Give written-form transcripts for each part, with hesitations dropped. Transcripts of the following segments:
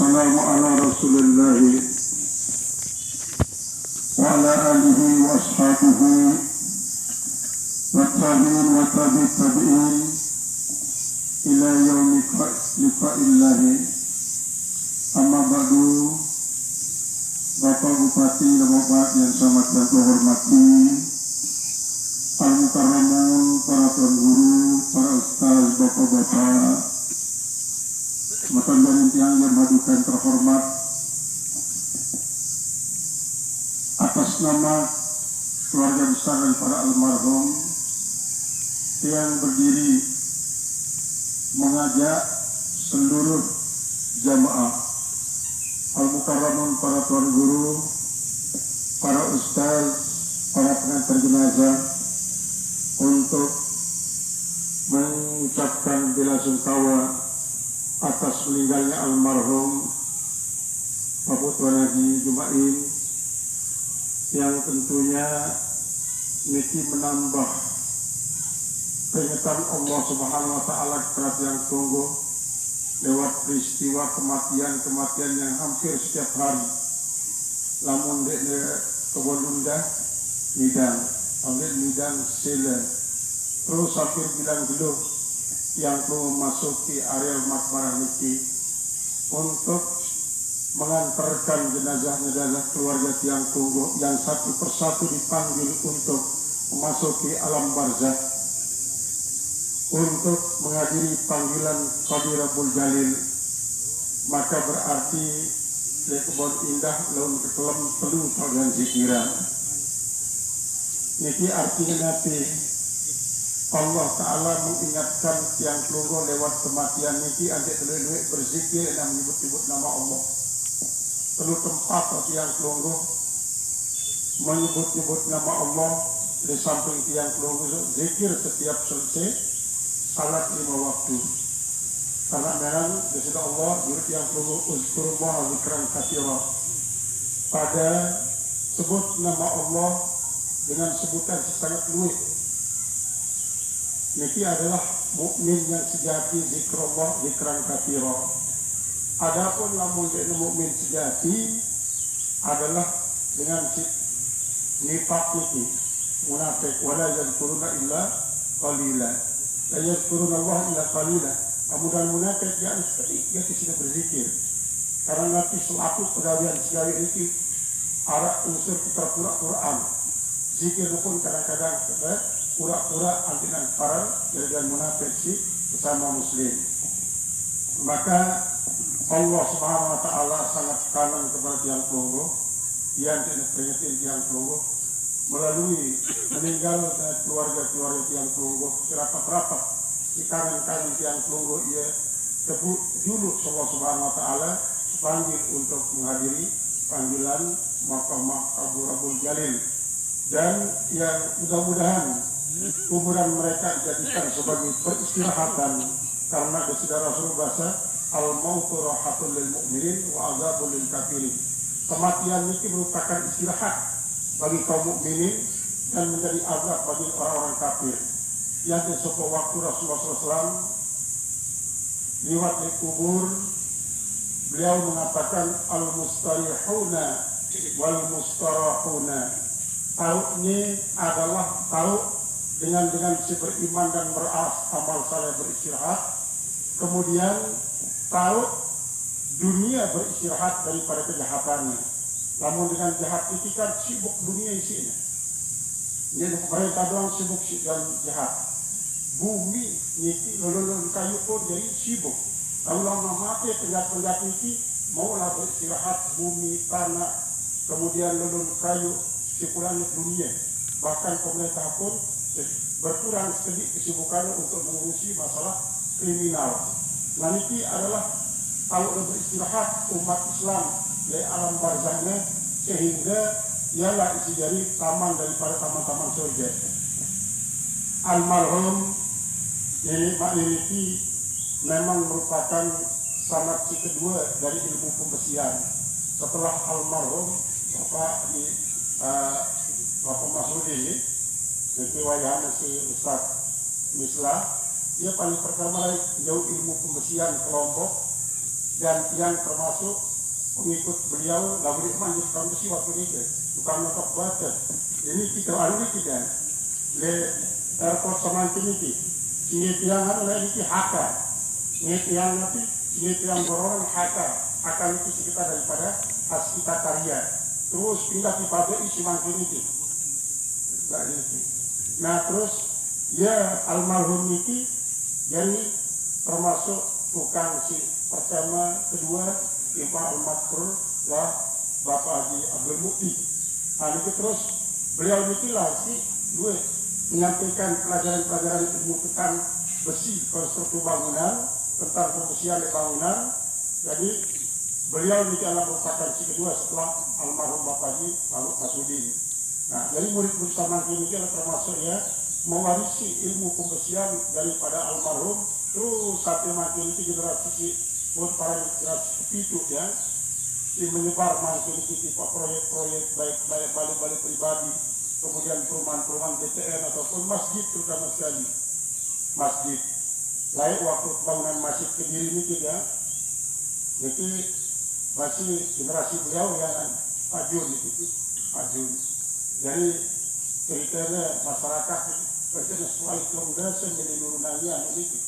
wassalamu ala Rasulillah wa ala alihi wa ashabihi wa tabi'in wa tabi'in ila yaumi liqa'illahi. Amma ba'du. Bapak Bupati dan Bapak yang sangat terhormati, Al-Mukarramun, para tuan guru, para ustaz, bapak-bapak, teman-teman dan yang madukan terhormat, atas nama keluarga besar dan para almarhum yang berdiri mengajak seluruh jamaah Al-Mukarramun, para tuan guru, para ustaz, para pengantar jenazah untuk mengucapkan belasungkawa atas meninggalnya almarhum Bapak Tuan Haji Jumain, yang tentunya niki menambah peringatan Allah Subhanahu wa taala kepada yang tunggu lewat peristiwa kematian yang hampir setiap hari. Lamun de kebun undah midang, ambil midang sila, terus hampir bilang dulu yang perlu memasuki area makbarah niki untuk mengantarkan jenazah-jenazah keluarga tiang tunggu yang satu persatu dipanggil untuk memasuki alam barzakh, untuk menghadiri panggilan Qadi Rabbul Jalil. Maka berarti di kebun indah laun kekelam perlu dan zikiran. Niki artinya nanti Allah Ta'ala mengingatkan tiang kelunggo lewat kematian niki anjek telur berzikir dan menyebut-nyebut nama Allah. Perlu tempat tiang kelunggo menyebut-nyebut nama Allah di samping tiang kelunggo zikir setiap selesai salat 5 waktu. Karena memang disini Allah jurut yang perlu uzkurullah zikran katsira. Pada sebut nama Allah dengan sebutan sangat luas. Niki adalah mukmin yang sejati, zikrullah zikran katsira. Adapun lamun jadi mukmin sejati adalah dengan nifaq niki, munafik, wala yadhkuruna illa qalila. La yadhkuruna Allah illa qalila. Kemudian munafik ya dia tidak berzikir. Karena nanti selaku pegawaian segala ini arah unsur pura-puraan. Zikir pun kadang-kadang pura-pura antinan farar dan munafik sih bersama muslim. Maka Allah Subhanahu wa taala sangat kanan kepada tiang kelunggo yang tidak peringatin tiang kelunggo melalui meninggal keluarga-keluarga tiang kelunggo rapat-rapat di kanan-kanan tiang kelunggo ia tebut juluk Allah Subhanahu wa taala panggil untuk menghadiri panggilan Mahkamah Qadi Rabbul Jalil, dan yang mudah-mudahan kuburan mereka dijadikan sebagai peristirahatan, karena disini Rasul bahasa al-mautu rahatul lil mu'minin wa azabul lil kafirin. Kematian ini merupakan istirahat bagi kaum mukminin dan menjadi azab bagi orang-orang kafir. Yang di suatu waktu Rasulullah SAW lewat di kubur, beliau mengatakan al-mustarihuna wal mustarahuna. Tahu ini adalah tahu dengan si beriman dan beramal saleh beristirahat, kemudian tahu dunia beristirahat daripada kejahatannya. Namun dengan jahat itu kan sibuk dunia isinya. Jadi mereka doang sibuk dan jahat. Bumi niki lolong kayu pun jadi sibuk. Kalau lama mati penjahat-penjahat niki maulah beristirahat bumi tanah, kemudian lolong kayu sepulang dunia. Bahkan pemerintah pun berkurang sedikit kesibukannya untuk mengurusi masalah kriminal. Nah niki adalah kalau beristirahat umat Islam dari alam barzakhnya, sehingga ialah isi dari taman daripada taman-taman surga. Almarhum Nenek Mak Neneki memang merupakan sanad si kedua dari ilmu pembesian. Setelah almarhum Bapak Masud ini, riwayat si Ustaz Mislah, dia paling pertama jauh ilmu pembesian kelompok dan yang termasuk pengikut beliau lalu melanjutkan besi waktu ini tukang notok baca ini kita alami kita le airport semantin ini ini tiang anu ini haka ini tiang nanti ini tiang borongan haka akan itu sekitar daripada Askita Karya terus pindah di pabrik isi mangkin ini nah terus ya almarhum ini jadi termasuk tukang si pertama kedua Ipa Al-Makfur lah Bapak Haji Abdul Mukti. Nah itu terus beliau inilah si dua menyampaikan pelajaran-pelajaran ilmu tentang besi konstruksi bangunan tentang pembersihan bangunan. Jadi beliau ini adalah merupakan si kedua setelah almarhum Bapak Haji Faruk Masudin. Nah jadi murid-murid Samankin ini adalah termasuk ya mewarisi ilmu pembersihan daripada almarhum terus sampai makin itu generasi para generasi itu ya menyebar makin itu proyek-proyek baik balik-balik pribadi kemudian perumahan-perumahan DTN ataupun masjid terutama sekali masjid layak waktu bangunan masjid Kediri ini ya itu masih generasi beliau yang Pak Jun itu Pak Jun jadi ceritanya masyarakat kerjanya selain kemudian menjadi nurunannya itu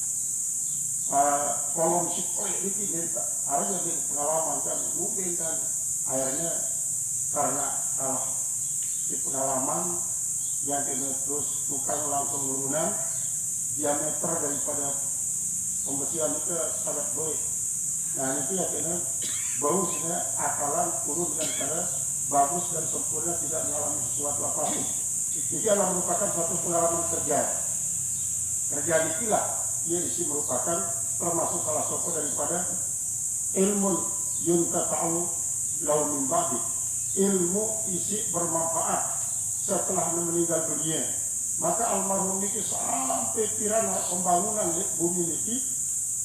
kolom si proyek ini harusnya jadi pengalaman kan mungkin kan akhirnya karena kalah di pengalaman yang kena terus tukang langsung nurunan diameter daripada pembersihan itu sangat baik. Nah itu ya kena bau sehingga akalan turun dengan cara bagus dan sempurna tidak mengalami sesuatu apapun. Ini adalah merupakan suatu pengalaman kerja inilah ia isi merupakan termasuk salah satu daripada ilmu yuntafa'u lau min ba'di ilmu isi bermanfaat setelah meninggal dunia. Maka almarhum ini sampai tirana pembangunan bumi ini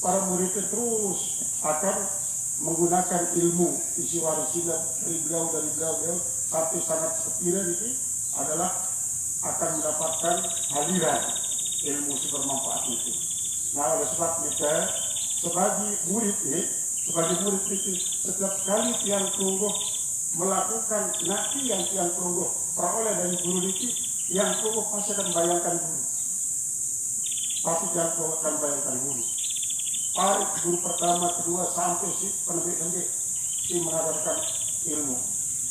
para muridnya terus akan menggunakan ilmu isi warisan dari beliau sampai sangat sepira ini adalah akan mendapatkan aliran ilmu si bermanfaat itu. Nah oleh sebab kita sebagai murid itu setiap kali tiang tunggu melakukan nanti yang tiang tunggu peroleh dari guru itu yang tunggu pasti akan bayangkan guru pasti tiang tunggu akan bayangkan guru baik guru pertama kedua sampai si pendidik si mengajarkan ilmu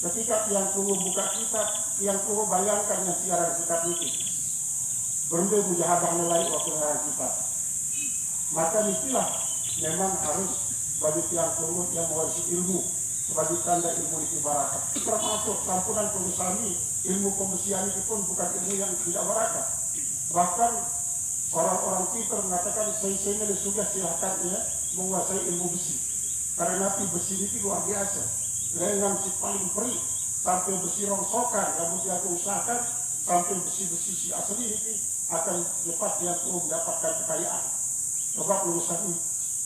ketika tiang tunggu buka kitab tiang tunggu bayangkan yang siaran kitab itu berhenti mujahadah nilai waktu mengarang kitab maka istilah memang harus bagi tiang tunggu yang mewarisi ilmu sebagai tanda ilmu itu barakah termasuk sampunan pengusahi ilmu pembersihan itu pun bukan ilmu yang tidak barakah bahkan orang-orang pintar mengatakan saya sudah silahkan ya menguasai ilmu besi karena napi besi itu luar biasa dengan si paling perih sampai besi rongsokan yang mesti aku usahakan sampai besi-besi si asli ini akan cepat dia mendapatkan kekayaan. Coba lulusan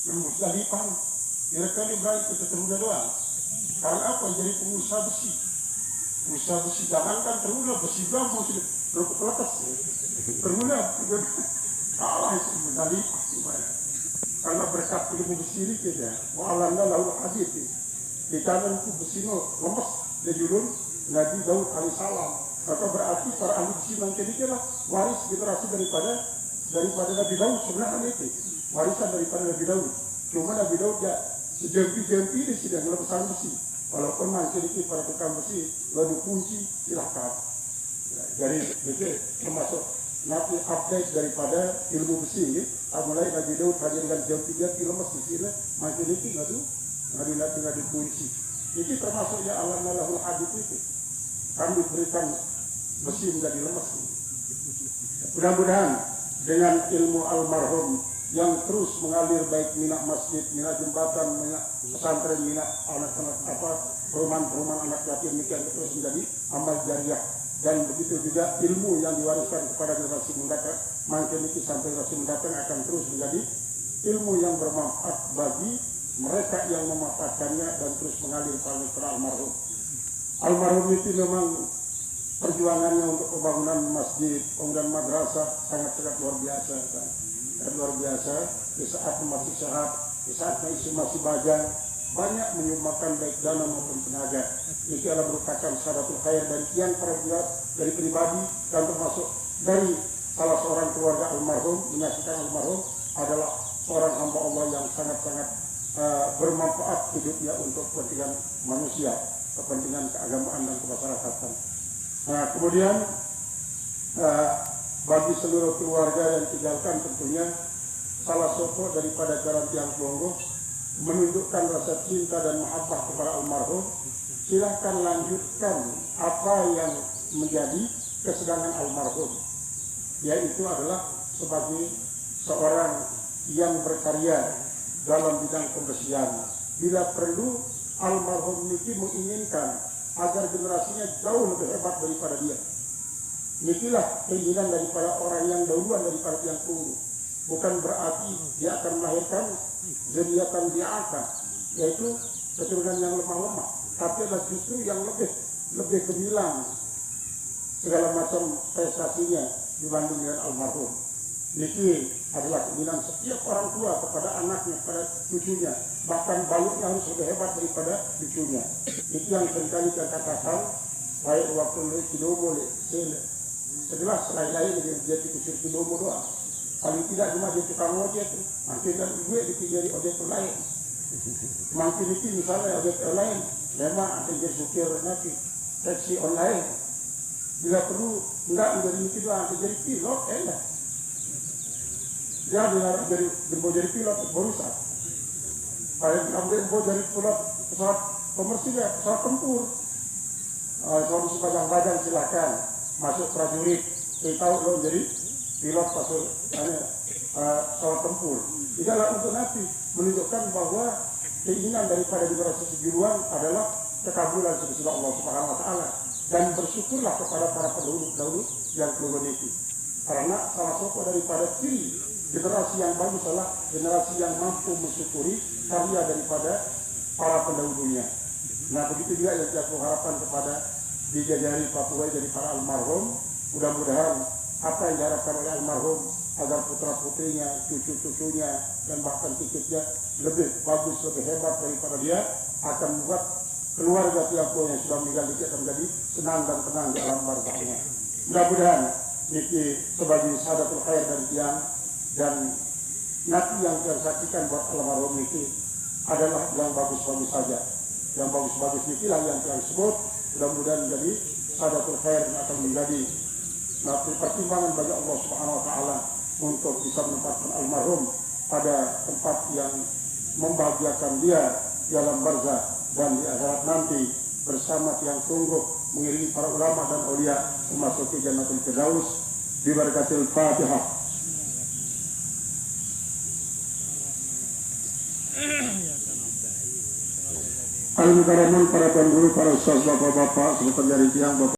Musdalifah direkali berani ke terunda doang. Karena apa? Jadi pengusaha besi. Pengusaha besi jangankan terunda besi bambu sudah berlepas. Terunda kalah Musdalifah. Karena berkat ilmu besi ini kita. Wa'alanda lalu hadith. Di kanan itu besi lemes dan judul Nabi Daud alaihissalam. Maka berarti para ahli besi mungkin itulah waris generasi daripada Nabi Daud sebenarnya itu warisan daripada Nabi Daud. Cuma Nabi Daud ya sejampi-jampi dia sudah ngelepasan besi. Walaupun mungkin itu para tukang besi lalu kunci silahkan. Jadi itu termasuk nanti update daripada ilmu besi. Mulai Nabi Daud hadir dengan jampi-jampi lemas di sini mungkin itu ngadu kunci. Ini termasuk ya alam-alamul hadith itu. Kami berikan besi menjadi lemas. Mudah-mudahan dengan ilmu almarhum yang terus mengalir baik minat masjid, minat jembatan, minat pesantren, minat anak-anak perumahan-perumahan anak yatim demikian terus menjadi amal jariah dan begitu juga ilmu yang diwariskan kepada generasi mendatang makin itu sampai generasi mendatang akan terus menjadi ilmu yang bermanfaat bagi mereka yang memanfaatkannya dan terus mengalir kepada almarhum. Almarhum itu memang perjuangannya untuk pembangunan masjid, pembangunan madrasah sangat-sangat luar biasa kan. Dan luar biasa di saat masih sehat, di saat masih baja, banyak menyumbangkan baik dana maupun tenaga. Ini adalah merupakan syahadatul khair dari tiang para jemaat, dari pribadi dan termasuk dari salah seorang keluarga almarhum, menyaksikan almarhum adalah seorang hamba Allah yang sangat-sangat bermanfaat hidupnya untuk kepentingan manusia, kepentingan keagamaan dan kemasyarakatan. Nah, kemudian bagi seluruh keluarga yang tinggalkan tentunya salah sokok daripada jalan tiang Plonggo menunjukkan rasa cinta dan mahabbah kepada almarhum. Silahkan lanjutkan apa yang menjadi kesenangan almarhum, yaitu adalah sebagai seorang yang berkarya dalam bidang kebersihan. Bila perlu, almarhum niki menginginkan agar generasinya jauh lebih hebat daripada dia. Nikilah keinginan daripada orang yang dahuluan daripada tiang Plonggo. Bukan berarti dia akan melahirkan zuriatan di'akan, yaitu keturunan yang lemah-lemah, tapi adalah justru yang lebih gemilang segala macam prestasinya dibanding dengan almarhum. Niki adalah keinginan setiap orang tua kepada anaknya, kepada cucunya, bahkan balutnya harus lebih hebat daripada cucunya. Itu yang seringkali kita katakan, baik waktu kidomo setelah selain dia kusir kidomo doang. Paling tidak cuma dia tukang ojek, nanti dan gue dipijari ojek lain. Mungkin itu misalnya ojek lain, memang akan jadi supir nanti taksi online. Bila perlu enggak menjadi itu doang, akan jadi pilot, enak. Dia mau jadi pilot berusaha. Paling ambil mau jadi pilot pesawat komersil ya, pesawat tempur. Kalau di sepanjang silakan masuk prajurit. Saya tahu lo jadi pilot pesawat tempur. Itulah untuk nanti menunjukkan bahwa keinginan daripada generasi sejuruan adalah kekabulan sesudah Allah Subhanahu Wa Taala, dan bersyukurlah kepada para pendahulu yang keluar itu. Karena salah satu daripada ciri generasi yang bagus adalah generasi yang mampu mensyukuri karya daripada para pendahulunya. Nah, begitu juga yang saya harapkan kepada dijajari Papua dari para almarhum. Mudah-mudahan apa yang diharapkan oleh almarhum agar putra-putrinya, cucu-cucunya, dan bahkan cucunya lebih bagus, lebih hebat daripada dia, akan membuat keluarga Tiongkok yang sudah meninggal itu akan menjadi senang dan tenang di alam barzahnya. Mudah-mudahan niki sebagai syahadatul khair dari tiang dan nanti yang kita saksikan buat almarhum niki adalah yang bagus-bagus saja. Yang bagus-bagus niki lah yang tiang sebut. Mudah-mudahan menjadi syahadatul khair dan akan menjadi pertimbangan bagi Allah Subhanahu Wa Taala untuk bisa menempatkan almarhum pada tempat yang membahagiakan dia di alam barzah dan di akhirat nanti bersama tiang Plonggo mengiringi para ulama dan aulia memasuki Jannatul Firdaus bi barakatil Fatihah. Al-Mukaramun, para tuan guru, para ustaz, bapak-bapak, sebentar dari tiang bapak.